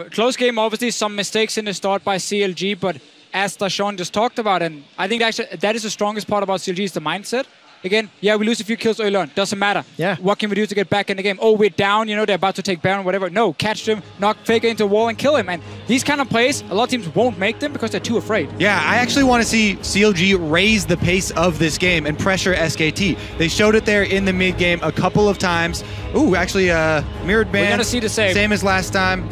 Close game, obviously, some mistakes in the start by CLG, but as Dashawn just talked about, and I think actually that is the strongest part about CLG is the mindset. Again, yeah, we lose a few kills early on. Doesn't matter. Yeah. What can we do to get back in the game? Oh, we're down. You know, they're about to take Baron, whatever. No, catch them, knock Faker into a wall and kill him. And these kind of plays, a lot of teams won't make them because they're too afraid. Yeah, I actually want to see CLG raise the pace of this game and pressure SKT. They showed it there in the mid game a couple of times. Ooh, actually, mirrored ban. We're going to see the same. Same as last time.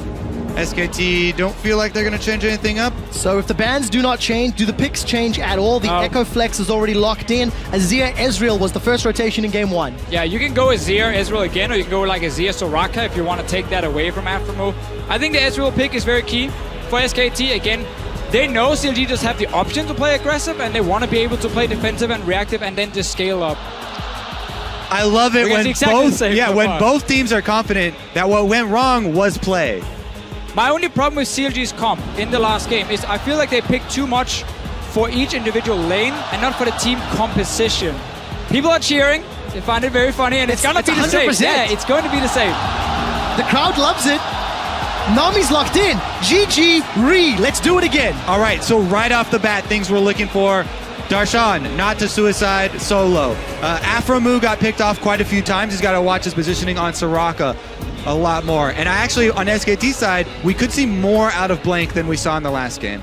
SKT don't feel like they're going to change anything up. So if the bans do not change, do the picks change at all? The Echo Flex is already locked in. Azir Ezreal was the first rotation in game 1. Yeah, you can go Azir Ezreal again, or you can go like Azir Soraka if you want to take that away from Aframo. I think the Ezreal pick is very key for SKT. Again, they know CLG just have the option to play aggressive, and they want to be able to play defensive and reactive and then just scale up. I love it when both teams are confident that what went wrong was play. My only problem with CLG's comp in the last game is I feel like they picked too much for each individual lane and not for the team composition. People are cheering, they find it very funny, and it's going to be the same. Yeah, it's going to be the same. The crowd loves it. Nami's locked in. GG, re, let's do it again. All right, so right off the bat, things we're looking for. Darshan, not to suicide solo. Aframu got picked off quite a few times. He's got to watch his positioning on Soraka a lot more. And actually, on SKT's side, we could see more out of Blank than we saw in the last game.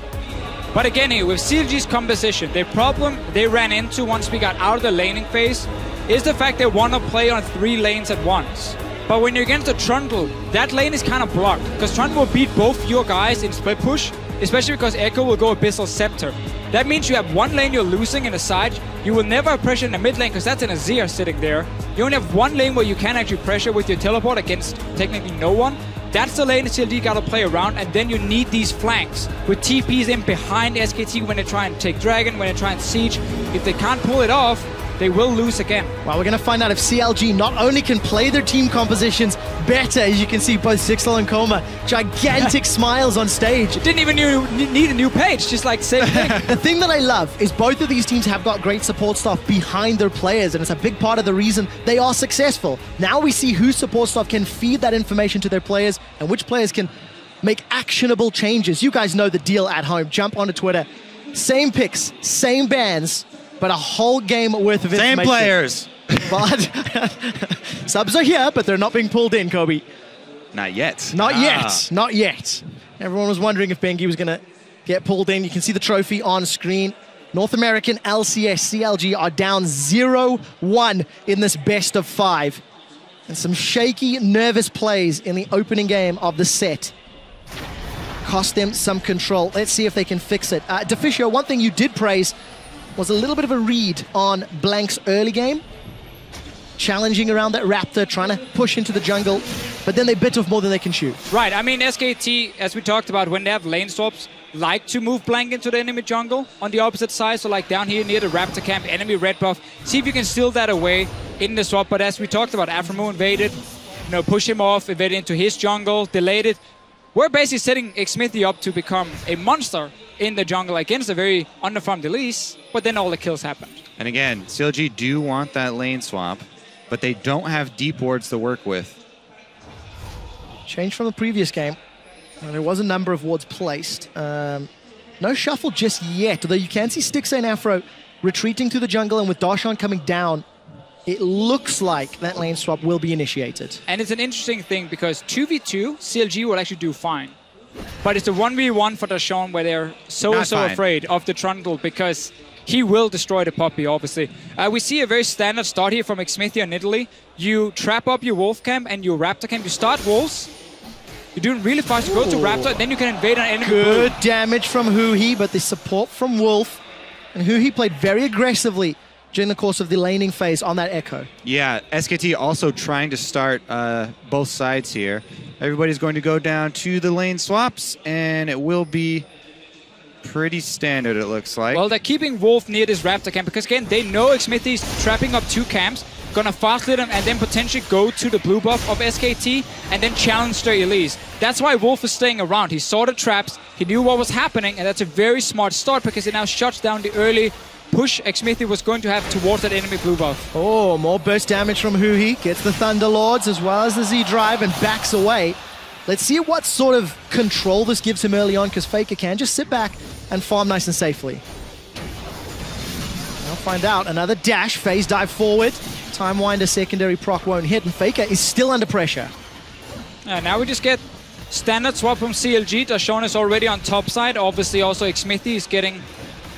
But again, with CLG's composition, the problem they ran into once we got out of the laning phase is the fact they want to play on 3 lanes at once. But when you're against a Trundle, that lane is kind of blocked, because Trundle will beat both your guys in split push, especially because Echo will go Abyssal Scepter. That means you have one lane you're losing in the side. You will never have pressure in the mid lane because that's an Azir sitting there. You only have one lane where you can actually pressure with your teleport against technically no one. That's the lane CLG got to play around, and then you need these flanks with TPs in behind SKT when they try and take Dragon, when they try and siege. If they can't pull it off, they will lose again. Well, we're going to find out if CLG not only can play their team compositions better, as you can see both Sixel and Koma, gigantic smiles on stage. Didn't even need a new page, just like same thing. The thing that I love is both of these teams have got great support staff behind their players, and it's a big part of the reason they are successful. Now we see whose support staff can feed that information to their players and which players can make actionable changes. You guys know the deal at home. Jump onto Twitter. Same picks, same bans, but a whole game worth of information. Same players. But subs are here, but they're not being pulled in, Kobe. Not yet. Not yet. Not yet. Everyone was wondering if Bengi was going to get pulled in. You can see the trophy on screen. North American LCS CLG are down 0-1 in this best of 5. And some shaky, nervous plays in the opening game of the set cost them some control. Let's see if they can fix it. Deficio, one thing you did praise was a little bit of a read on Blank's early game. Challenging around that Raptor, trying to push into the jungle, but then they bit off more than they can shoot. Right, I mean, SKT, as we talked about, when they have lane swaps, like to move Blank into the enemy jungle on the opposite side, so like down here near the Raptor camp, enemy red buff, see if you can steal that away in the swap. But as we talked about, Aframo invaded, push him off, invaded into his jungle, delayed it. We're basically setting Xmithy up to become a monster in the jungle against a very underfarmed Elise, but then all the kills happened. And again, CLG do want that lane swap, but they don't have deep wards to work with. Change from the previous game. There was a number of wards placed. No shuffle just yet, although you can see Stixxay and Afro retreating to the jungle, and with Darshan coming down, it looks like that lane swap will be initiated. And it's an interesting thing because 2v2, CLG will actually do fine. But it's a 1v1 for Darshan where they're so afraid of the Trundle because he will destroy the Poppy, obviously. We see a very standard start here from Xmithy in Italy. You trap up your Wolf camp and your Raptor camp. You start Wolves. You're doing really fast. You go to Raptor, then you can invade an enemy. Good damage from Huhi, but the support from Wolf. And Huhi played very aggressively during the course of the laning phase on that Echo. Yeah, SKT also trying to start both sides here. Everybody's going to go down to the lane swaps, and it will be pretty standard, it looks like. Well, they're keeping Wolf near this Raptor camp because, again, they know Xmithy's trapping up 2 camps, gonna fast lead them and then potentially go to the blue buff of SKT and then challenge their Elise. That's why Wolf is staying around. He saw the traps, he knew what was happening, and that's a very smart start because it now shuts down the early push Xmithy was going to have towards that enemy blue buff. Oh, more burst damage from Huhi. Gets the Thunder Lords as well as the Z-Drive and backs away. Let's see what sort of control this gives him early on, because Faker can just sit back and farm nice and safely. I'll find out. Another dash, phase dive forward. Time Winder secondary proc won't hit, and Faker is still under pressure. Now we just get standard swap from CLG. Darshan is already on top side. Obviously also Xmithy is getting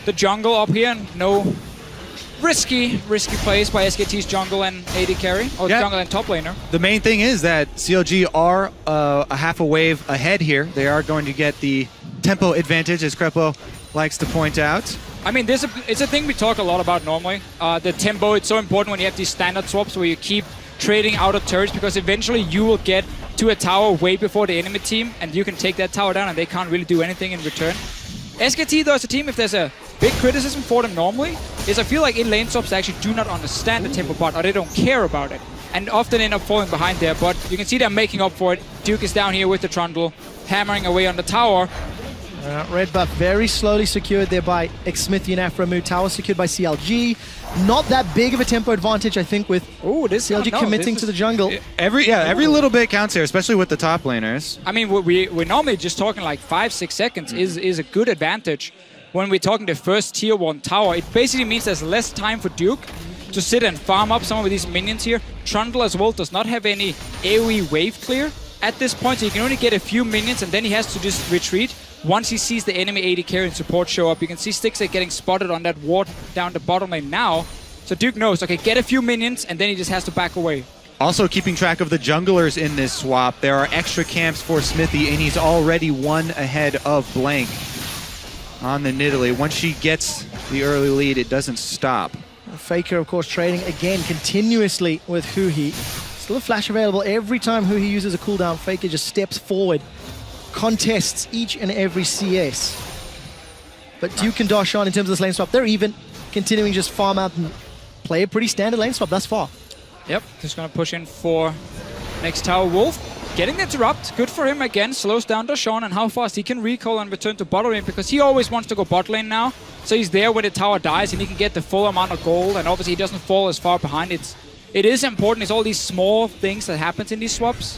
the jungle up here. No risky plays by SKT's jungle and AD carry, or jungle and top laner. The main thing is that CLG are a half a wave ahead here. They are going to get the tempo advantage, as Crepo likes to point out. I mean, it's a thing we talk a lot about normally. The tempo, it's so important when you have these standard swaps where you keep trading out of turrets, because eventually you will get to a tower way before the enemy team, and you can take that tower down and they can't really do anything in return. SKT, though, as a team, if there's a big criticism for them normally, is I feel like in lane swaps they actually do not understand the tempo part, or they don't care about it, and often end up falling behind there. But you can see they're making up for it. Duke is down here with the trundle, hammering away on the tower. Red buff very slowly secured there by Xmithy and Aframu. Tower secured by CLG. Not that big of a tempo advantage, I think, with CLG committing to the jungle. Every little bit counts here, especially with the top laners. I mean, we're normally just talking like 5-6 seconds is a good advantage. When we're talking the first tier 1 tower, it basically means there's less time for Duke to sit and farm up some of these minions here. Trundle as well does not have any AoE wave clear at this point, so he can only get a few minions, and then he has to just retreat once he sees the enemy AD carry and support show up. You can see Stixxay getting spotted on that ward down the bottom lane now. So Duke knows, okay, get a few minions, and then he just has to back away. Also keeping track of the junglers in this swap. There are extra camps for Xmithy, and he's already one ahead of Blank on the Nidalee. Once she gets the early lead, it doesn't stop. Faker, of course, trading again continuously with Huhi. Still a flash available every time Huhi uses a cooldown. Faker just steps forward, contests each and every CS. But Duke and Darshan, in terms of this lane swap, they're even continuing just farm out and play a pretty standard lane swap thus far. Yep, just going to push in for next tower Wolf. Getting the interrupt, good for him again, slows down Darshan and how fast he can recall and return to bot lane, because he always wants to go bot lane now. So he's there when the tower dies and he can get the full amount of gold, and obviously he doesn't fall as far behind. It is important, it's all these small things that happens in these swaps.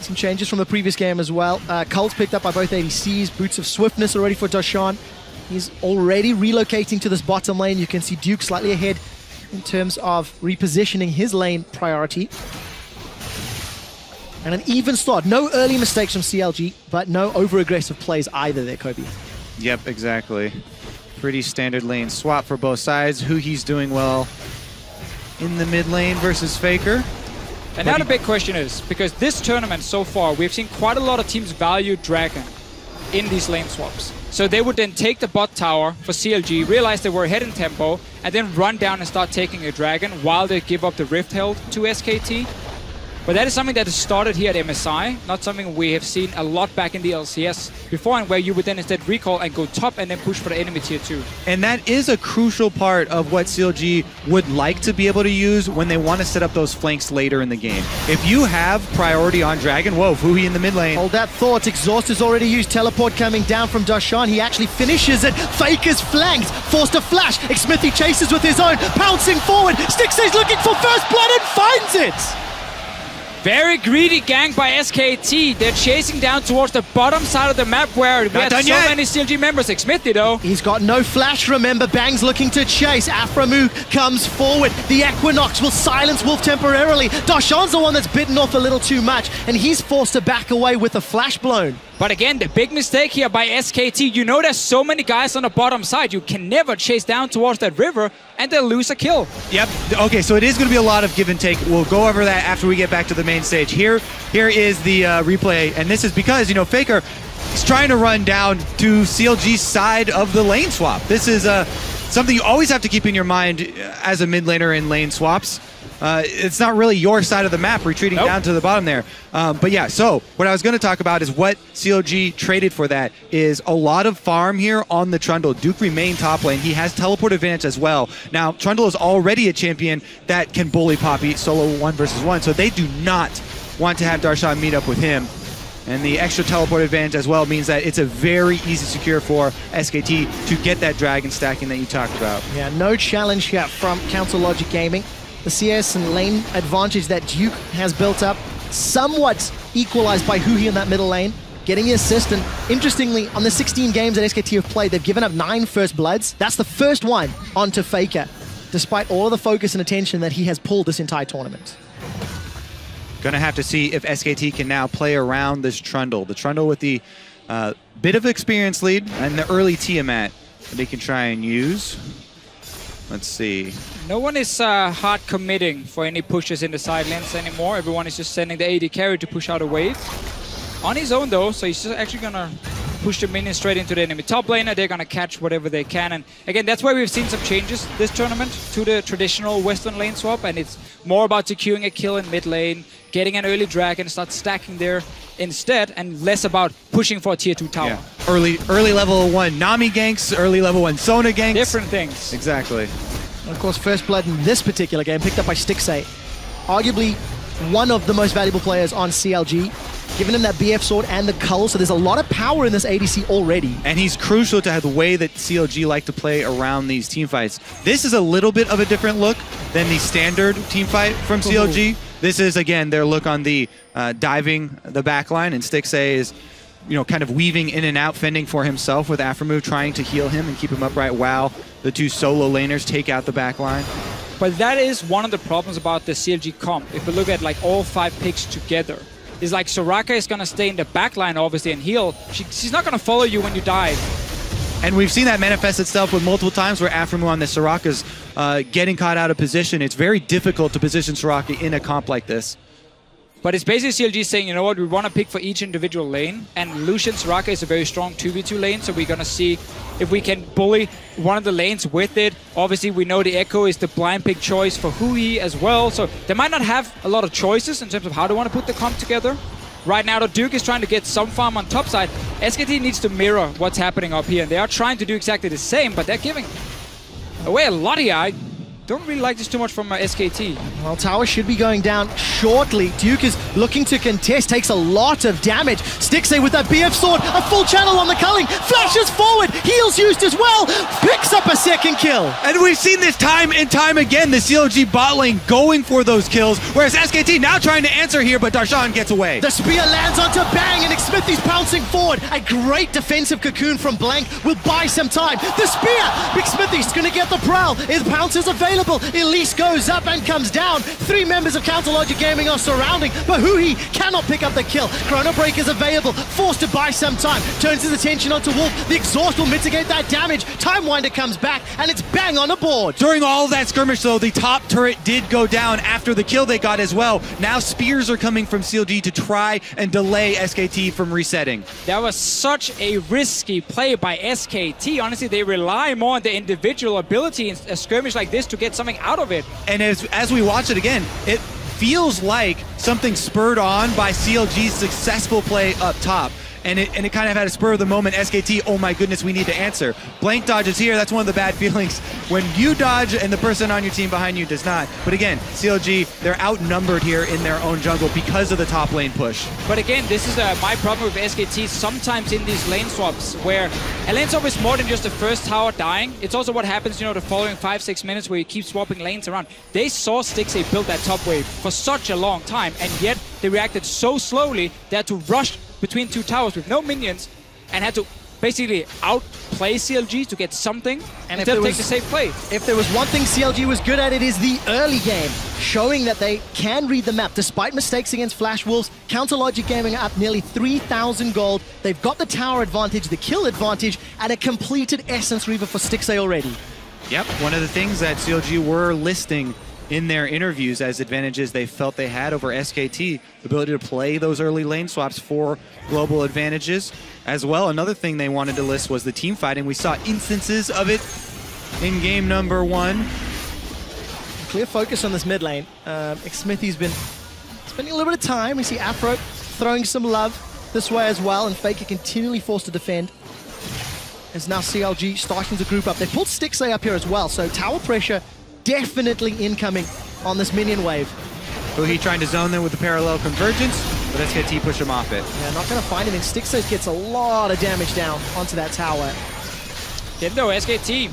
Some changes from the previous game as well. Cult picked up by both ADCs, Boots of Swiftness already for Darshan. He's already relocating to this bottom lane. You can see Duke slightly ahead in terms of repositioning his lane priority. And an even start. No early mistakes from CLG, but no over-aggressive plays either there, Kobe. Yep, exactly. Pretty standard lane swap for both sides. Huhi's doing well in the mid lane versus Faker. And now the big question is, because this tournament so far, we've seen quite a lot of teams value Dragon in these lane swaps. So they would then take the bot tower for CLG, realize they were ahead in tempo, and then run down and start taking a Dragon while they give up the Rift Held to SKT. But that is something that has started here at MSI, not something we have seen a lot back in the LCS before, and where you would then instead recall and go top and then push for the enemy tier 2. And that is a crucial part of what CLG would like to be able to use when they want to set up those flanks later in the game. If you have priority on Dragon, whoa, Fuhi in the mid lane. Hold that thought, Exhaust is already used, teleport coming down from Darshan, he actually finishes it, Faker's flanked, forced a flash, Xmithy chases with his own, pouncing forward, Stixxay's looking for first blood and finds it! Very greedy gang by SKT. They're chasing down towards the bottom side of the map where we had so many CLG members. Xmithy, though. He's got no flash, remember. Bang's looking to chase. Aframu comes forward. The Equinox will silence Wolf temporarily. Darshan's the one that's bitten off a little too much, and he's forced to back away with a flash blown. But again, the big mistake here by SKT, you know there's so many guys on the bottom side, you can never chase down towards that river and they'll lose a kill. Yep, okay, so it is going to be a lot of give and take. We'll go over that after we get back to the main stage. Here is the replay, and this is because, you know, Faker is trying to run down to CLG's side of the lane swap. This is something you always have to keep in your mind as a mid laner in lane swaps. It's not really your side of the map retreating down to the bottom there. But yeah, so what I was going to talk about is what CLG traded for that is a lot of farm here on the Trundle. Duke remained top lane. He has teleport advantage as well. Now, Trundle is already a champion that can bully Poppy solo 1 versus 1, so they do not want to have Darshan meet up with him. And the extra teleport advantage as well means that it's a very easy secure for SKT to get that dragon stacking that you talked about. Yeah, no challenge here from Council Logic Gaming. The CS and lane advantage that Duke has built up somewhat equalized by Huhi in that middle lane, getting the assist. And interestingly, on the 16 games that SKT have played, they've given up 9 first bloods. That's the first one onto Faker, despite all of the focus and attention that he has pulled this entire tournament. Gonna have to see if SKT can now play around this Trundle. The Trundle with the bit of experience lead and the early Tiamat that they can try and use. Let's see. No one is hard committing for any pushes in the side lanes anymore. Everyone is just sending the AD carry to push out a wave. On his own though, so he's just actually gonna push the minions straight into the enemy top laner. They're gonna catch whatever they can. And again, that's why we've seen some changes this tournament to the traditional Western lane swap. And it's more about securing a kill in mid lane, getting an early dragon, start stacking there instead, and less about pushing for a tier 2 tower. Yeah. Early level 1 Nami ganks, early level 1 Sona ganks. Different things. Exactly. And of course, first blood in this particular game picked up by Stixxay. Arguably one of the most valuable players on CLG. Giving him that BF sword and the cull, so there's a lot of power in this ADC already. And he's crucial to have the way that CLG like to play around these team fights. This is a little bit of a different look than the standard team fight from CLG. This is, again, their look on the diving the backline, and Stixxay is, you know, kind of weaving in and out, fending for himself with Aphromoo, trying to heal him and keep him upright while the 2 solo laners take out the backline. But that is one of the problems about the CLG comp. If we look at like all 5 picks together, is like Soraka is going to stay in the backline, obviously, and heal. She's not going to follow you when you dive. And we've seen that manifest itself with multiple times where Aphromoo on the Soraka's getting caught out of position. It's very difficult to position Soraka in a comp like this. But it's basically CLG saying, you know what, we want to pick for each individual lane, and Lucian Soraka is a very strong 2v2 lane, so we're going to see if we can bully one of the lanes with it. Obviously, we know the Echo is the blind pick choice for Huhi as well, so they might not have a lot of choices in terms of how they want to put the comp together. Right now, the Duke is trying to get some farm on top side. SKT needs to mirror what's happening up here, and they are trying to do exactly the same, but they're giving away a lot here. I don't really like this too much from SKT. Well, tower should be going down shortly. Duke is looking to contest, takes a lot of damage. Stixxay with that BF sword, a full channel on the culling, flashes forward, heals used as well, picks up a second kill. And we've seen this time and time again, the CLG bot lane going for those kills, whereas SKT now trying to answer here, but Darshan gets away. The spear lands onto Bang, and Xmithie's pouncing forward. A great defensive cocoon from Blank will buy some time. The spear! Xmithie's gonna get the prowl. His pounce is available. Elise goes up and comes down. 3 members of Counter Logic Gaming are surrounding, but Huhi cannot pick up the kill. Chrono Break is available, forced to buy some time. Turns his attention onto Wolf. The exhaust will mitigate that damage. Time Winder comes back, and it's Bang on the board. During all of that skirmish, though, the top turret did go down after the kill they got as well. Now spears are coming from CLG to try and delay SKT from resetting. That was such a risky play by SKT. Honestly, they rely more on the individual ability in a skirmish like this to get something out of it. And as we watch it again, it feels like something spurred on by CLG's successful play up top. And it kind of had a spur of the moment. SKT, oh my goodness, we need to answer. Blank dodge is here. That's one of the bad feelings when you dodge and the person on your team behind you does not. But again, CLG, they're outnumbered here in their own jungle because of the top lane push. But again, this is my problem with SKT sometimes in these lane swaps, where a lane swap is more than just the first tower dying. It's also what happens, you know, the following 5-6 minutes where you keep swapping lanes around. They saw Stixxay build that top wave for such a long time, and yet they reacted so slowly they had to rush between 2 towers with no minions and had to basically outplay CLG to get something and instead of take the safe play. If there was one thing CLG was good at, it is the early game, showing that they can read the map. Despite mistakes against Flash Wolves, Counter Logic Gaming are up nearly 3,000 gold. They've got the tower advantage, the kill advantage, and a completed Essence Reaver for Stixxay already. Yep, one of the things that CLG were listing in their interviews as advantages they felt they had over SKT, the ability to play those early lane swaps for global advantages. As well, another thing they wanted to list was the team fighting. We saw instances of it in game number 1. Clear focus on this mid lane. Xmithie's been spending a little bit of time. We see Afro throwing some love this way as well, and Faker continually forced to defend. As now CLG starting to group up. They pulled Stixxay up here as well, so tower pressure definitely incoming on this minion wave. Huhi trying to zone them with the parallel convergence, but SKT push him off it. Yeah, not going to find him, and Stixxay gets a lot of damage down onto that tower. Then though, SKT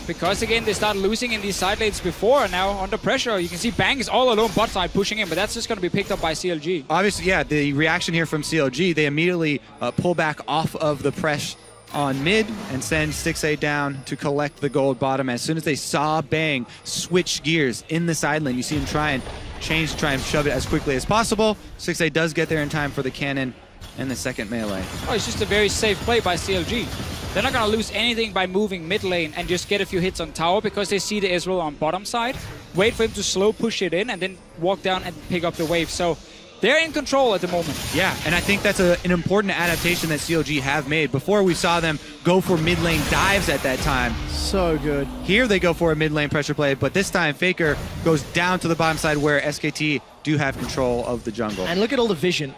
because again they start losing in these side lanes before, and now under pressure. You can see Bang is all alone bot side pushing in, but that's just going to be picked up by CLG. Obviously, yeah, the reaction here from CLG, they immediately pull back off of the press on mid and send 6A down to collect the gold bottom. As soon as they saw Bang switch gears in the side lane, you see him try and change, try and shove it as quickly as possible. 6A does get there in time for the cannon and the second melee. Oh, it's just a very safe play by CLG. They're not going to lose anything by moving mid lane and just get a few hits on tower because they see the Israel on bottom side. Wait for him to slow push it in and then walk down and pick up the wave. So they're in control at the moment. Yeah, and I think that's an important adaptation that CLG have made. Before we saw them go for mid lane dives at that time. So good. Here they go for a mid lane pressure play, but this time Faker goes down to the bottom side where SKT do have control of the jungle. And look at all the vision.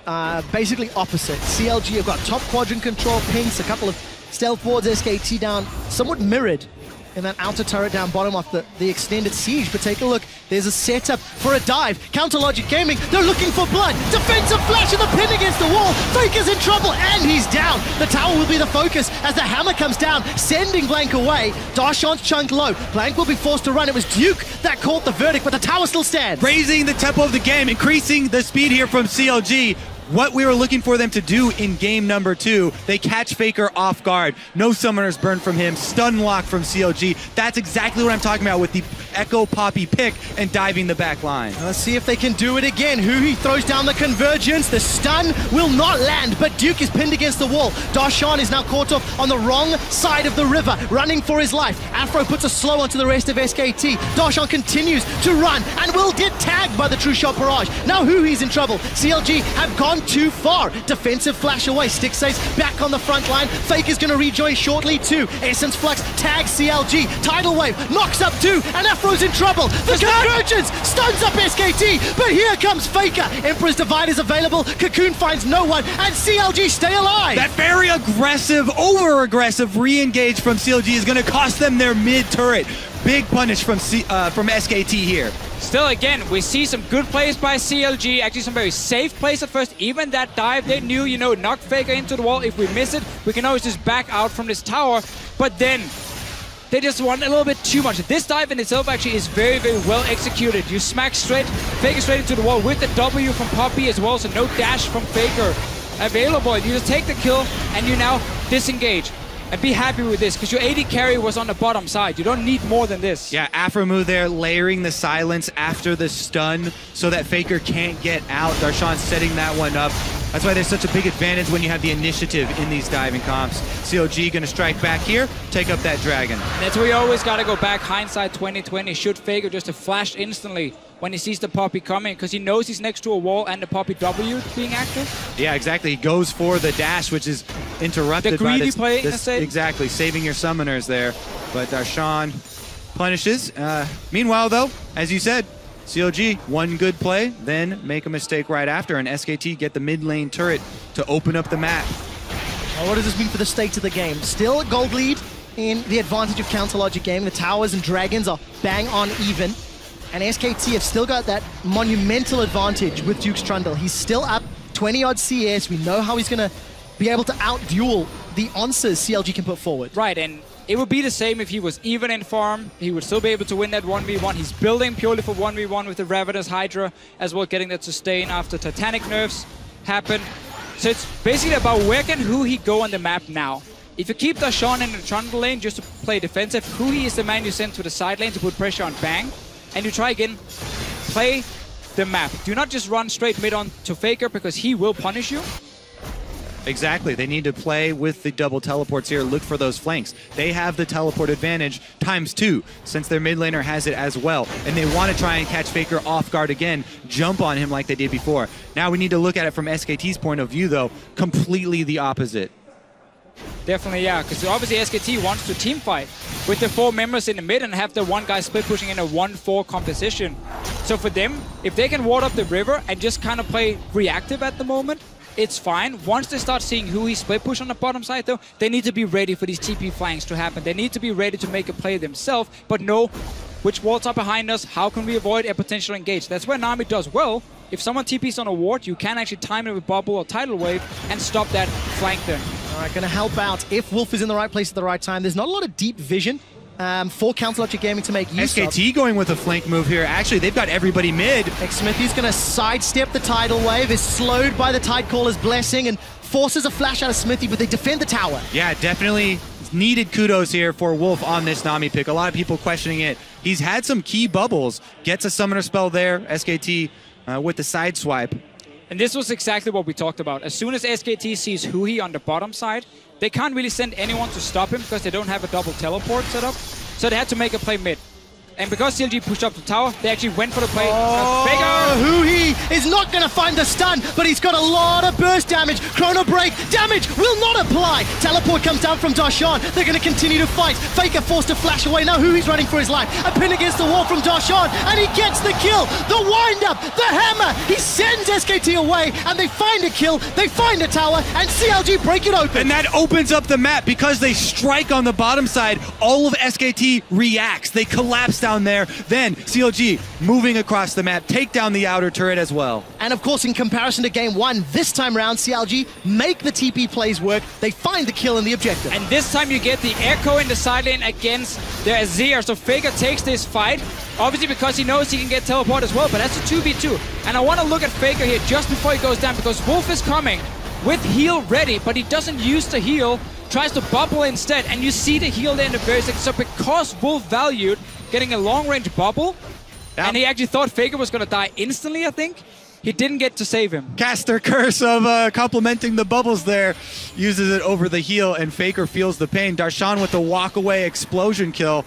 Basically opposite. CLG have got top quadrant control, pinks, a couple of stealth boards, SKT down, somewhat mirrored in that outer turret down bottom off the extended siege. But take a look, there's a setup for a dive. Counter Logic Gaming, they're looking for blood. Defensive flash and the pin against the wall. Faker's in trouble and he's down. The tower will be the focus as the hammer comes down, sending Blank away. Darshan's chunked low. Blank will be forced to run. It was Duke that caught the verdict, but the tower still stands. Raising the tempo of the game, increasing the speed here from CLG. What we were looking for them to do in game number 2, they catch Faker off guard. No summoners burn from him, stun lock from CLG. That's exactly what I'm talking about with the Echo Poppy pick and diving the back line. Let's see if they can do it again. Huhi throws down the convergence. The stun will not land, but Duke is pinned against the wall. Darshan is now caught off on the wrong side of the river, running for his life. Afro puts a slow onto the rest of SKT. Darshan continues to run and will get tagged by the True Shot Barrage. Now Huhi's in trouble. CLG have gone too far. Defensive flash away. Stixace back on the front line. Faker's going to rejoin shortly too. Essence Flux tags CLG. Tidal Wave knocks up 2 and Afro's in trouble. The convergence stuns up SKT, but here comes Faker. Emperor's Divide is available. Cocoon finds no one and CLG stay alive. That very aggressive, over-aggressive re-engage from CLG is going to cost them their mid turret. Big punish from SKT here. Still, again, we see some good plays by CLG, actually some very safe plays at first. Even that dive, they knew, you know, knock Faker into the wall. If we miss it, we can always just back out from this tower. But then they just want a little bit too much. This dive in itself actually is very, very well executed. You smack straight, Faker straight into the wall with the W from Poppy as well, so no dash from Faker available. You just take the kill and you now disengage. And be happy with this, because your AD carry was on the bottom side. You don't need more than this. Yeah, Afromu there, layering the silence after the stun so that Faker can't get out. Darshan setting that one up. That's why there's such a big advantage when you have the initiative in these diving comps. CLG going to strike back here, take up that dragon. And that's where you always got to go back, hindsight 2020. Shoot Faker just to flash instantly when he sees the Poppy coming, because he knows he's next to a wall and the Poppy W being active. Yeah, exactly. He goes for the dash, which is interrupted the greedy by this play, exactly, saving your summoners there. But Darshan punishes. Meanwhile, though, as you said, CLG, one good play, then make a mistake right after, and SKT get the mid lane turret to open up the map. Well, what does this mean for the state of the game? Still a gold lead in the advantage of Counter Logic Gaming. The towers and dragons are bang on even. And SKT have still got that monumental advantage with Duke's Trundle. He's still up 20-odd CS. We know how he's going to be able to out-duel the answers CLG can put forward. Right, and it would be the same if he was even in farm. He would still be able to win that 1v1. He's building purely for 1v1 with the Ravenous Hydra, as well getting that sustain after Titanic nerfs happen. So it's basically about where can Huhi go on the map now. If you keep Darshan in the Trundle lane just to play defensive, Huhi is the man you send to the side lane to put pressure on Bang. And you try again, play the map. Do not just run straight mid on to Faker, because he will punish you. Exactly. They need to play with the double teleports here, look for those flanks. They have the teleport advantage ×2, since their mid laner has it as well. And they want to try and catch Faker off guard again, jump on him like they did before. Now we need to look at it from SKT's point of view, though, completely the opposite. Definitely, yeah, because obviously SKT wants to team fight with the 4 members in the mid and have the one guy split pushing in a 1-4 composition. So for them, if they can ward up the river and just kind of play reactive at the moment, it's fine. Once they start seeing Huhi split push on the bottom side, though, they need to be ready for these TP flanks to happen. They need to be ready to make a play themselves, but know which wards are behind us, how can we avoid a potential engage. That's where Nami does well. If someone TPs on a ward, you can actually time it with Bubble or Tidal Wave and stop that flank then. All right, going to help out if Wolf is in the right place at the right time. There's not a lot of deep vision for Counter Logic Gaming to make use of. SKT going with a flank move here. Actually, they've got everybody mid. xMsmithy's going to sidestep the tidal wave, is slowed by the Tidecaller's blessing, and forces a flash out of Smithy, but they defend the tower. Yeah, definitely needed kudos here for Wolf on this Nami pick. A lot of people questioning it. He's had some key bubbles. Gets a summoner spell there, SKT with the side swipe. And this was exactly what we talked about. As soon as SKT sees Hui on the bottom side, they can't really send anyone to stop him because they don't have a double teleport set up. So they had to make a play mid. And because CLG pushed up the tower, they actually went for the play. Hui is not going to find the stun, but he's got a lot of burst damage. Chrono Break damage will not apply. Teleport comes down from Darshan. They're going to continue to fight. Faker forced to flash away. Now Hui's running for his life. A pin against the wall from Darshan, and he gets the kill. The wind-up, the hammer. He sends SKT away, and they find a kill. They find a tower, and CLG break it open. And that opens up the map because they strike on the bottom side. All of SKT reacts. They collapse down there. Then CLG moving across the map, take down the outer turret as well. And of course, in comparison to game one, this time round, CLG make the TP plays work. They find the kill and the objective. And this time you get the Echo in the side lane against the Azir. So Faker takes this fight, obviously because he knows he can get teleport as well, but that's a 2v2. And I want to look at Faker here just before he goes down, because Wolf is coming with heal ready, but he doesn't use the heal, tries to bubble instead, and you see the heal there in the very second. So because Wolf valued getting a long-range bubble, and he actually thought Faker was going to die instantly, I think, he didn't get to save him. Caster curse of complementing the bubbles there. Uses it over the heal, and Faker feels the pain. Darshan with the walk-away explosion kill.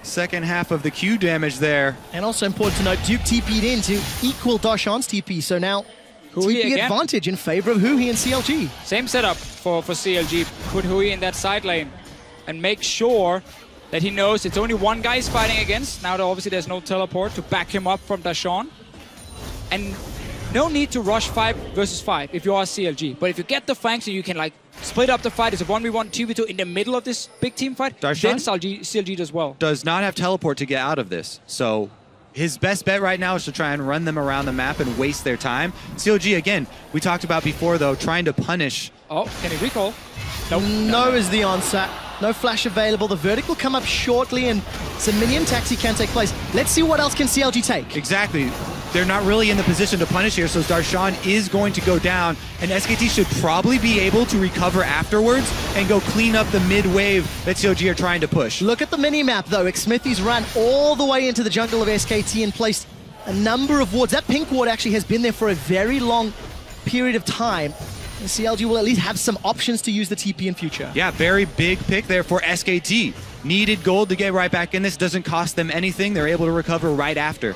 Second half of the Q damage there. And also important to note, Duke TP'd in to equal Darshan's TP, so now Hui TP again. advantage in favor of Hui and CLG. Same setup for CLG. Put Hui in that side lane and make sure that he knows it's only one guy he's fighting against. Now, obviously, there's no teleport to back him up from Darshan. And no need to rush 5 versus 5 if you are CLG. But if you get the flanks and you can, like, split up the fight as a 1v1, 2v2 in the middle of this big team fight, Darshan then CLG does well. Does not have teleport to get out of this. So his best bet right now is to try and run them around the map and waste their time. CLG, again, we talked about before, though, trying to punish. Oh, can he recall? Nope. No is the answer. No flash available. The verdict will come up shortly, and some minion taxi can take place. Let's see what else can CLG take. Exactly. They're not really in the position to punish here, so Darshan is going to go down, and SKT should probably be able to recover afterwards and go clean up the mid-wave that CLG are trying to push. Look at the mini-map, though. xMsmithy's run all the way into the jungle of SKT and placed a number of wards. That pink ward actually has been there for a very long period of time. And CLG will at least have some options to use the TP in future. Yeah, very big pick there for SKT. Needed gold to get right back in this. Doesn't cost them anything. They're able to recover right after.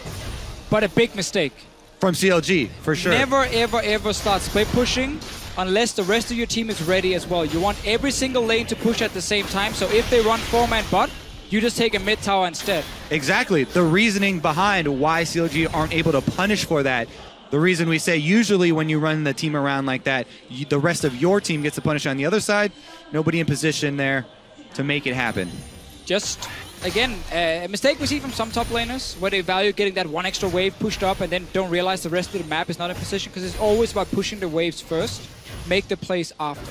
But a big mistake. From CLG, for sure. Never, ever, ever start split pushing unless the rest of your team is ready as well. You want every single lane to push at the same time. So if they run 4-man bot, you just take a mid tower instead. Exactly. The reasoning behind why CLG aren't able to punish for that. The reason we say usually when you run the team around like that, the rest of your team gets to punish on the other side. Nobody in position there to make it happen. Just, again, a mistake we see from some top laners where they value getting that one extra wave pushed up and then don't realize the rest of the map is not in position, because it's always about pushing the waves first, make the plays after.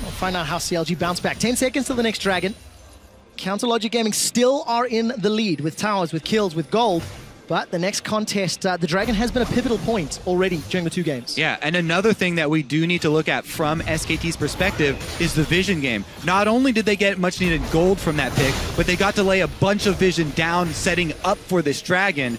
We'll find out how CLG bounce back. 10 seconds till the next dragon. Counter Logic Gaming still are in the lead with towers, with kills, with gold. But the next contest, the Dragon has been a pivotal point already during the 2 games. Yeah, and another thing that we do need to look at from SKT's perspective is the vision game. Not only did they get much needed gold from that pick, but they got to lay a bunch of vision down setting up for this Dragon,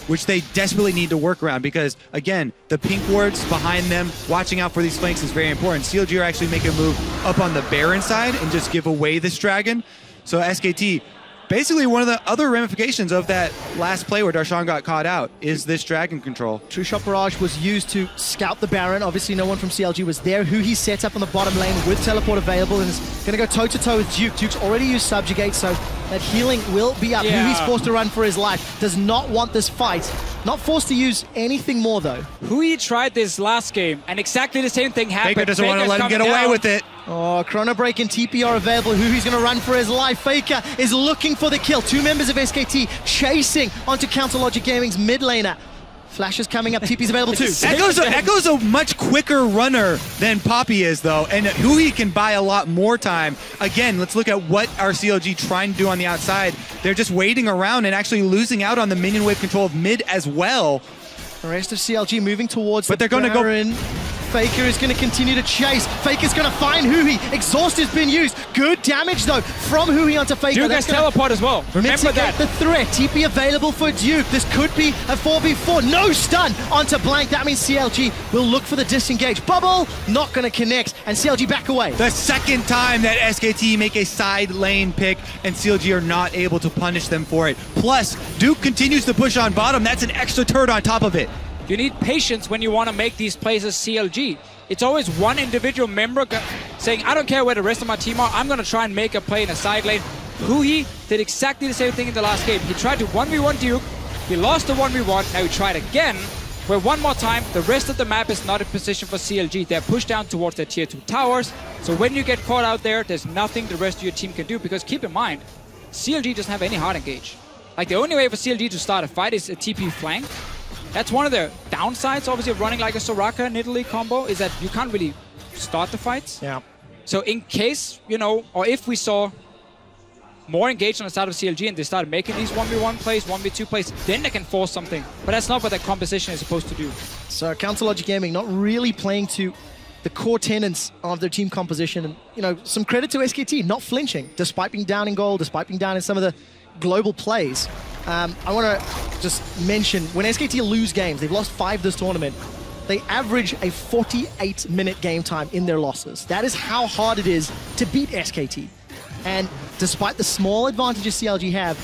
which they desperately need to work around because, again, the pink wards behind them, watching out for these flanks is very important. CLG are actually making a move up on the Baron side and just give away this Dragon. So SKT, basically one of the other ramifications of that last play where Darshan got caught out is this Dragon control. True Shot Barrage was used to scout the Baron. Obviously no one from CLG was there. He set up on the bottom lane with teleport available and is going to go toe-to-toe with Duke. Duke's already used Subjugate, so that healing will be up. Yeah. He's forced to run for his life. Does not want this fight. Not forced to use anything more, though. Hui tried this last game, and exactly the same thing happened. Faker doesn't want to let him get away with it. Oh, Chrono Break and TP are available. He's going to run for his life. Faker is looking for the kill. 2 members of SKT chasing onto Counter Logic Gaming's mid laner. Flash is coming up. TP's available too. Echo's a much quicker runner than Poppy is, though, and Hui can buy a lot more time. Again, let's look at what our CLG trying to do on the outside. They're just waiting around and actually losing out on the minion wave control of mid as well. The rest of CLG moving towards but they're going to go. Faker is going to continue to chase. Faker's going to find Hui. Exhaust has been used. Good damage, though, from Hui onto Faker. Duke has teleport as well. Remember that. The threat. TP available for Duke. This could be a 4v4. No stun onto Blank. That means CLG will look for the disengage. Bubble, not going to connect, and CLG back away. The second time that SKT make a side lane pick, and CLG are not able to punish them for it. Plus, Duke continues to push on bottom. That's an extra turret on top of it. You need patience when you want to make these plays as CLG. It's always one individual member saying, I don't care where the rest of my team are, I'm going to try and make a play in a side lane. Hui did exactly the same thing in the last game. He tried to 1v1 Duke, he lost the 1v1, now he tried again, where one more time, the rest of the map is not in position for CLG. They're pushed down towards their tier 2 towers, so when you get caught out there, there's nothing the rest of your team can do, because keep in mind, CLG doesn't have any hard engage. Like, the only way for CLG to start a fight is a TP flank. That's one of the downsides, obviously, of running like a Soraka Nidalee combo, is that you can't really start the fights. Yeah. So in case, you know, or if we saw more engaged on the side of CLG and they started making these 1v1 plays, 1v2 plays, then they can force something. But that's not what that composition is supposed to do. So Council Logic Gaming not really playing to the core tenets of their team composition. And, you know, some credit to SKT, not flinching, despite being down in gold, despite being down in some of the global plays. I want to just mention, when SKT lose games, they've lost 5 this tournament, they average a 48-minute game time in their losses. That is how hard it is to beat SKT. And despite the small advantages CLG have,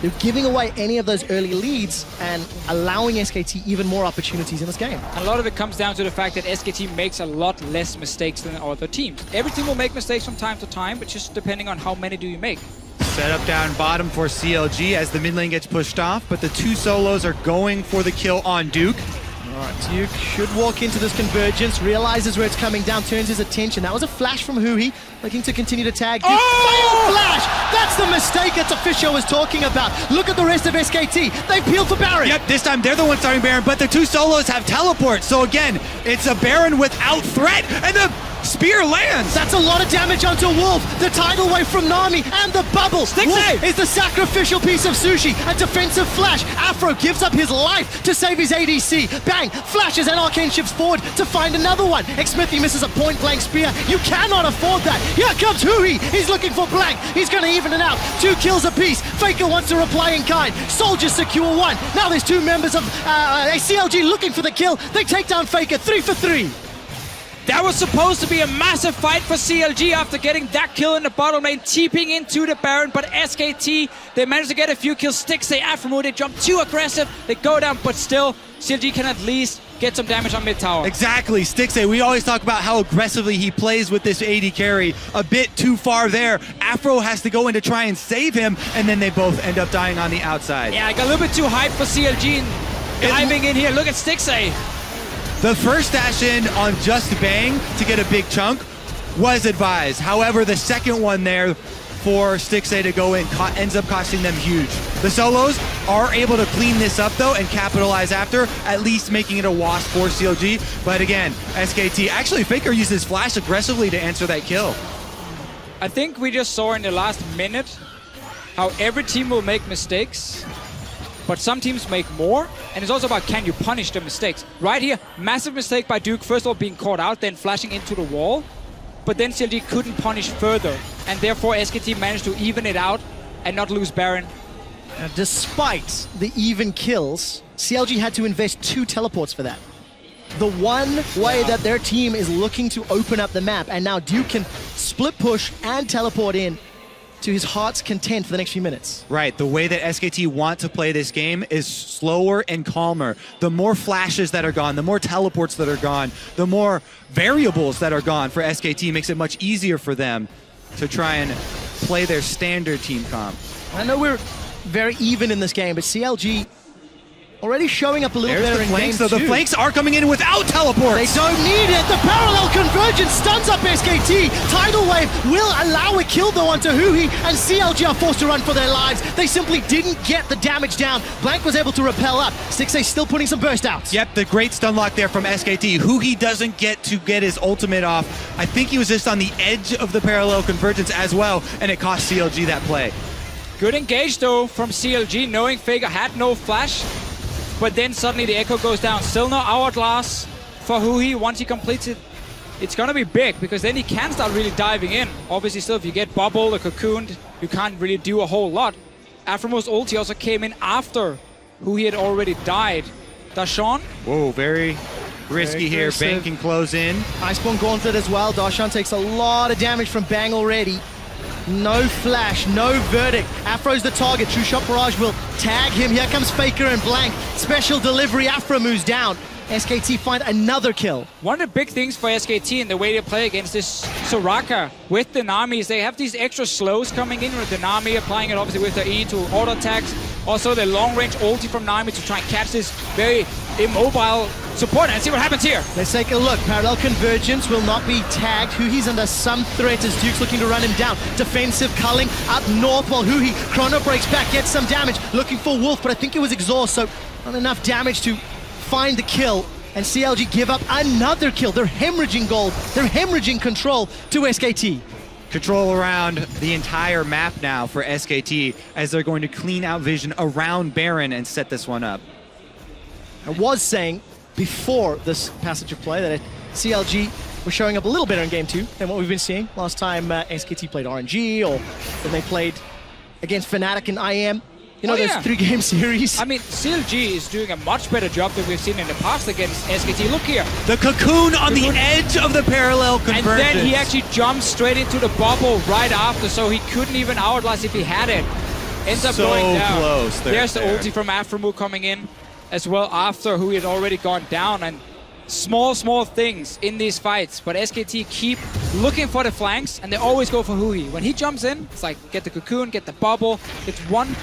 they're giving away any of those early leads and allowing SKT even more opportunities in this game. A lot of it comes down to the fact that SKT makes a lot less mistakes than other teams. Every team will make mistakes from time to time, but just depending on how many do you make. Set up down bottom for CLG as the mid lane gets pushed off, but the 2 solos are going for the kill on Duke. All right, Duke should walk into this convergence, realizes where it's coming down, turns his attention. That was a flash from Hui, looking to continue to tag. Duke failed flash! That's the mistake that Official was talking about. Look at the rest of SKT. They peeled for Baron. Yep, this time they're the ones starting Baron, but the 2 solos have teleport. So again, it's a Baron without threat, and the spear lands. That's a lot of damage onto Wolf. The tidal wave from Nami and the bubble. Wolf is the sacrificial piece of sushi. A defensive flash. Afro gives up his life to save his ADC. Bang! Flashes and Arcane shifts forward to find another one. Xmithy misses a point-blank spear. You cannot afford that. Here comes Hui. He's looking for Blank. He's going to even it out. 2 kills apiece. Faker wants to reply in kind. Soldiers secure 1. Now there's 2 members of CLG looking for the kill. They take down Faker 3 for 3. That was supposed to be a massive fight for CLG after getting that kill in the bottom lane, TPing into the Baron, but SKT, they managed to get a few kills. Stixxay, Aframu, they jump too aggressive, they go down, but still, CLG can at least get some damage on mid tower. Exactly, Stixxay, we always talk about how aggressively he plays with this AD carry. A bit too far there. Afro has to go in to try and save him, and then they both end up dying on the outside. Yeah, I got a little bit too hyped for CLG diving in here. Look at Stixxay. The first dash in on just Bang to get a big chunk was advised. However, the second one there for Stixxay to go in ends up costing them huge. The solos are able to clean this up though and capitalize after, at least making it a wash for CLG. But again, SKT, actually Faker uses flash aggressively to answer that kill. I think we just saw in the last minute how every team will make mistakes, but some teams make more, and it's also about can you punish the mistakes. Right here, massive mistake by Duke, first of all being caught out, then flashing into the wall, but then CLG couldn't punish further, and therefore SKT managed to even it out and not lose Baron. Despite the even kills, CLG had to invest 2 teleports for that. The one way that their team is looking to open up the map, and now Duke can split push and teleport in to his heart's content for the next few minutes. Right, the way that SKT want to play this game is slower and calmer. The more flashes that are gone, the more teleports that are gone, the more variables that are gone for SKT makes it much easier for them to try and play their standard team comp. I know we're very even in this game, but CLG already showing up a little better in game 2. The flanks are coming in without teleports. They don't need it. The parallel convergence stuns up SKT. Tidal Wave will allow a kill though onto Huhi, and CLG are forced to run for their lives. They simply didn't get the damage down. Blank was able to repel up. Stixxay still putting some burst outs. Yep, the great stun lock there from SKT. Huhi doesn't get to get his ultimate off. I think he was just on the edge of the parallel convergence as well, and it cost CLG that play. Good engage though from CLG, knowing Faker had no flash. But then suddenly the Echo goes down. Still no hourglass for Huhi. Once he completes it, it's going to be big, because then he can start really diving in. Obviously still, if you get bubbled or cocooned, you can't really do a whole lot. Aphromo's ulti also came in after Huhi had already died. Darshan? Whoa, very risky here. Bang can close in. Iceborne Gauntlet as well. Darshan takes a lot of damage from Bang already. No flash, no verdict. Afro's the target. True Shot Barrage will tag him. Here comes Faker and Blank. Special delivery. Afro moves down. SKT find another kill. One of the big things for SKT in the way they play against this Soraka with the Nami is they have these extra slows coming in with the Nami, applying it obviously with the E to auto attacks. Also the long range ulti from Nami to try and catch this very immobile support, and see what happens here. Let's take a look. Parallel convergence will not be tagged. Huhi's under some threat as Duke's looking to run him down. Defensive culling up north while Huhi chrono breaks back, gets some damage. Looking for Wolf, but I think it was exhaust, so not enough damage to find the kill. And CLG give up another kill. They're hemorrhaging gold. They're hemorrhaging control to SKT. Control around the entire map now for SKT as they're going to clean out vision around Baron and set this one up. I was saying before this passage of play that CLG was showing up a little better in game 2 than what we've been seeing. Last time SKT played RNG, or when they played against Fnatic and IM. You know, there's 3-game series. I mean, CLG is doing a much better job than we've seen in the past against SKT. Look here. The cocoon on the edge of the parallel convergence. And then he actually jumps straight into the bubble right after, so he couldn't even outlast if he had it. Ends up going down. Close there. There's the ulti from Aphromo coming in as well after who had already gone down. And small things in these fights, but SKT keep looking for the flanks, and they always go for Huhi. When he jumps in, it's like, get the cocoon, get the bubble. It's one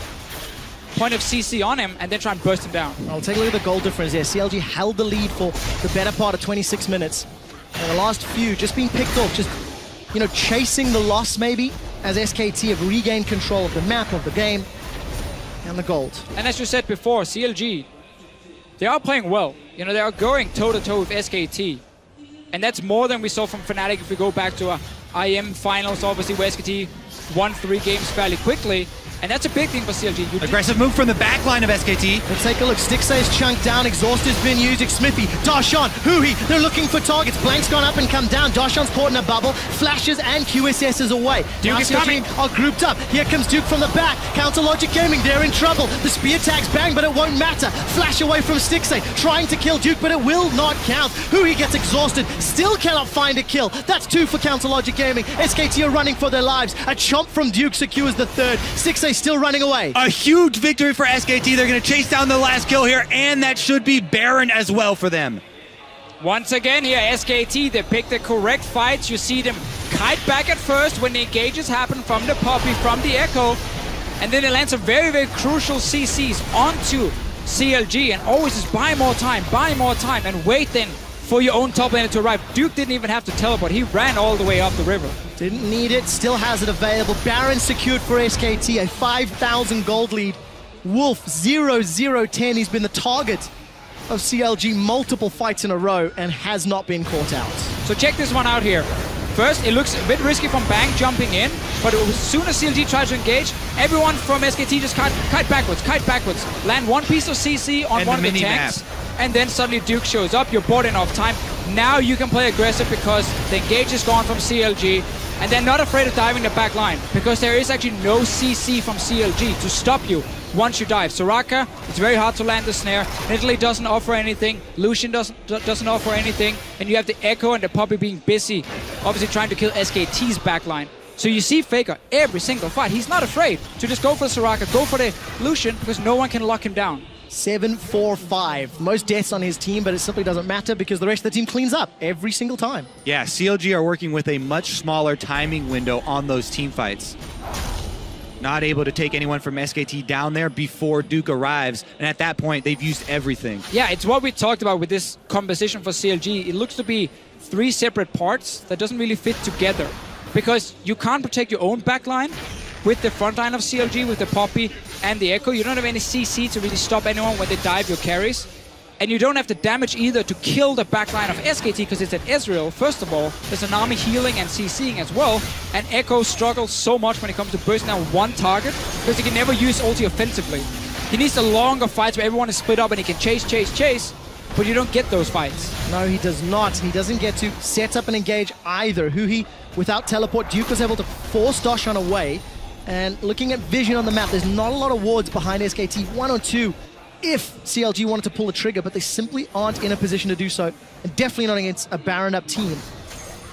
point of CC on him, and then try and burst him down. I'll take a look at the goal difference here. CLG held the lead for the better part of 26 minutes. And the last few just being picked off, just, you know, chasing the loss maybe, as SKT have regained control of the map, of the game, and the gold. And as you said before, CLG, they are playing well. You know, they are going toe-to-toe with SKT. And that's more than we saw from Fnatic if we go back to IM finals, obviously, where SKT won 3 games fairly quickly. And that's a big thing for CLG. Aggressive move from the back line of SKT. Let's take a look. Stixxay is chunked down. Exhaust has been used. Smithy, Darshan, Huhi, they're looking for targets. Blank's gone up and come down. Darshan's caught in a bubble. Flashes and QSS's away. Duke is coming. Are grouped up. Here comes Duke from the back. Counter Logic Gaming, they're in trouble. The spear tags Bang, but it won't matter. Flash away from Stixxay, trying to kill Duke, but it will not count. Huhi gets exhausted. Still cannot find a kill. That's 2 for Counter Logic Gaming. SKT are running for their lives. A chomp from Duke secures the 3rd. Stixxay still running away. A huge victory for SKT. They're going to chase down the last kill here, and that should be Baron as well for them. Once again here, SKT, they pick the correct fights. You see them kite back at first when the engages happen from the Poppy, from the Echo, and then they land some very crucial CCs onto CLG, and always just buy more time, and wait then for your own top laner to arrive. Duke didn't even have to teleport. He ran all the way up the river. Didn't need it, still has it available. Baron secured for SKT, a 5,000 gold lead. Wolf 0-0-10. He's been the target of CLG multiple fights in a row and has not been caught out. So check this one out here. First, it looks a bit risky from Bang jumping in, but as soon as CLG tries to engage, everyone from SKT just kite backwards. Land one piece of CC on one of the tanks, and then suddenly Duke shows up. You're bought enough time. Now you can play aggressive because the engage is gone from CLG, and they're not afraid of diving the back line because there is actually no CC from CLG to stop you once you dive. Soraka, it's very hard to land the snare. Italy doesn't offer anything. Lucian doesn't offer anything. And you have the Echo and the Poppy being busy, obviously trying to kill SKT's backline. So you see Faker every single fight. He's not afraid to just go for Soraka, go for the Lucian, because no one can lock him down. 7-4-5. Most deaths on his team, but it simply doesn't matter because the rest of the team cleans up every single time. Yeah, CLG are working with a much smaller timing window on those team fights. not able to take anyone from SKT down there before Duke arrives. And at that point, they've used everything. Yeah, it's what we talked about with this composition for CLG. It looks to be 3 separate parts that doesn't really fit together. Because you can't protect your own backline with the front line of CLG, with the Poppy and the Echo. You don't have any CC to really stop anyone when they dive your carries. And you don't have the damage either to kill the backline of SKT because it's at Israel. First of all, there's an army healing and CCing as well. And Echo struggles so much when it comes to bursting down one target because he can never use ulti offensively. He needs the longer fights where everyone is split up and he can chase, but you don't get those fights. No, he does not. He doesn't get to set up and engage either. Huhi, without teleport, Duke was able to force Darshan away. And looking at vision on the map, there's not a lot of wards behind SKT. 1 or 2 if CLG wanted to pull the trigger, but they simply aren't in a position to do so. And definitely not against a Baron up team.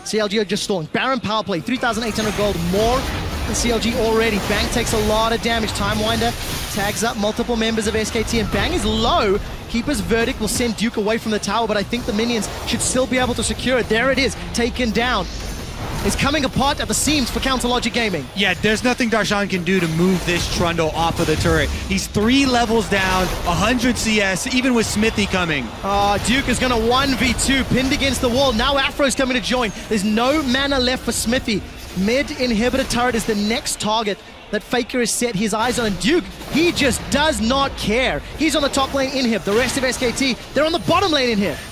CLG are just stalling. Baron power play, 3,800 gold more than CLG already. Bang takes a lot of damage. Timewinder tags up multiple members of SKT, and Bang is low. Keeper's Verdict will send Duke away from the tower, but I think the minions should still be able to secure it. There it is, taken down. It's coming apart at the seams for Counterlogic Gaming. Yeah, there's nothing Darshan can do to move this Trundle off of the turret. He's 3 levels down, 100 CS, even with Smithy coming. Duke is going to 1v2, pinned against the wall. Now Afro's coming to join. There's no mana left for Smithy. Mid inhibitor turret is the next target that Faker has set his eyes on. And Duke, he just does not care. He's on the top lane inhib. The rest of SKT, they're on the bottom lane inhib.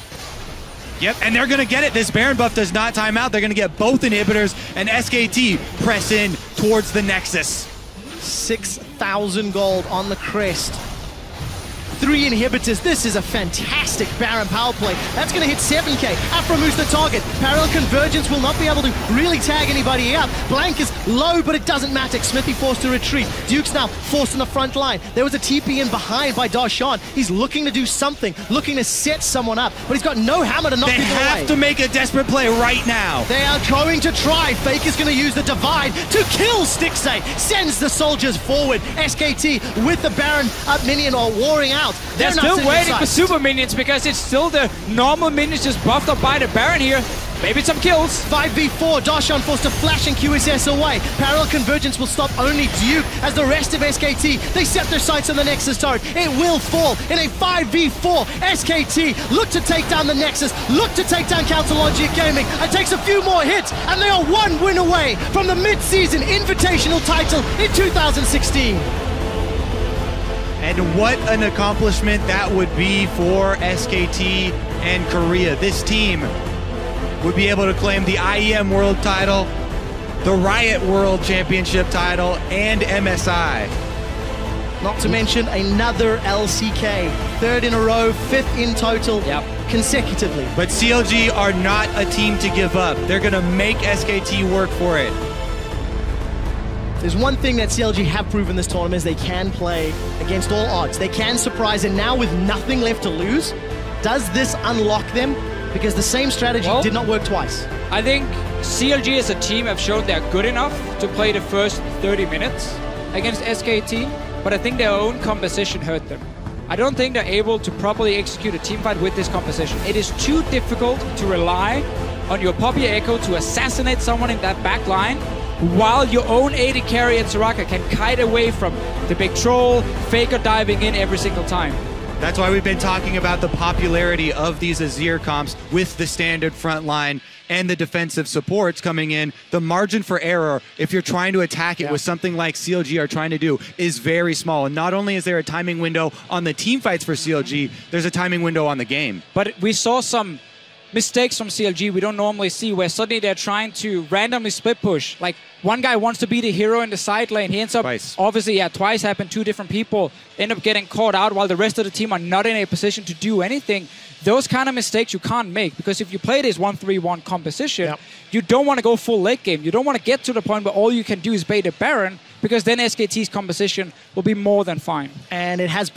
Yep, and they're going to get it. This Baron buff does not time out. They're going to get both inhibitors, and SKT press in towards the Nexus. 6,000 gold on the crest. 3 inhibitors. This is a fantastic Baron power play. That's going to hit 7k. Afro moves the target. Parallel convergence will not be able to really tag anybody out. Blank is low, but it doesn't matter. Smithy forced to retreat. Duke's now forced in the front line. There was a TP in behind by Darshan. He's looking to do something, looking to set someone up, but he's got no hammer to knock people away. They have to make a desperate play right now. They are going to try. Fake is going to use the divide to kill Stixay. Sends the soldiers forward. SKT with the Baron up minion or warring out. They're still waiting for super minions because it's still the normal minions just buffed up by the Baron here. Maybe some kills. 5v4, Darshan forced to flash and QSS away. Parallel convergence will stop only Duke as the rest of SKT, they set their sights on the Nexus turret. It will fall in a 5v4. SKT look to take down the Nexus, look to take down Counterlogic Gaming, and takes a few more hits, and they are 1 win away from the mid-season invitational title in 2016. And what an accomplishment that would be for SKT and Korea. This team would be able to claim the IEM World title, the Riot World Championship title, and MSI. Not to mention another LCK. 3rd in a row, 5th in total, consecutively. But CLG are not a team to give up. They're going to make SKT work for it. There's one thing that CLG have proven this tournament is they can play against all odds. They can surprise, and now with nothing left to lose, does this unlock them? Because the same strategy did not work twice. I think CLG as a team have shown they're good enough to play the first 30 minutes against SKT, but I think their own composition hurt them. I don't think they're able to properly execute a team fight with this composition. It is too difficult to rely on your Poppy Echo to assassinate someone in that back line, while your own AD carry and Soraka can kite away from the big troll, Faker diving in every single time. That's why we've been talking about the popularity of these Azir comps with the standard front line and the defensive supports coming in. The margin for error, if you're trying to attack it with something like CLG are trying to do, is very small. And not only is there a timing window on the team fights for CLG, there's a timing window on the game. But we saw some mistakes from CLG we don't normally see, where suddenly they're trying to randomly split push. Like, one guy wants to be the hero in the side lane. He ends up, obviously, twice happened, 2 different people end up getting caught out while the rest of the team are not in a position to do anything. Those kind of mistakes you can't make, because if you play this 1-3-1 composition, you don't want to go full late game. You don't want to get to the point where all you can do is bait a Baron, because then SKT's composition will be more than fine. And it has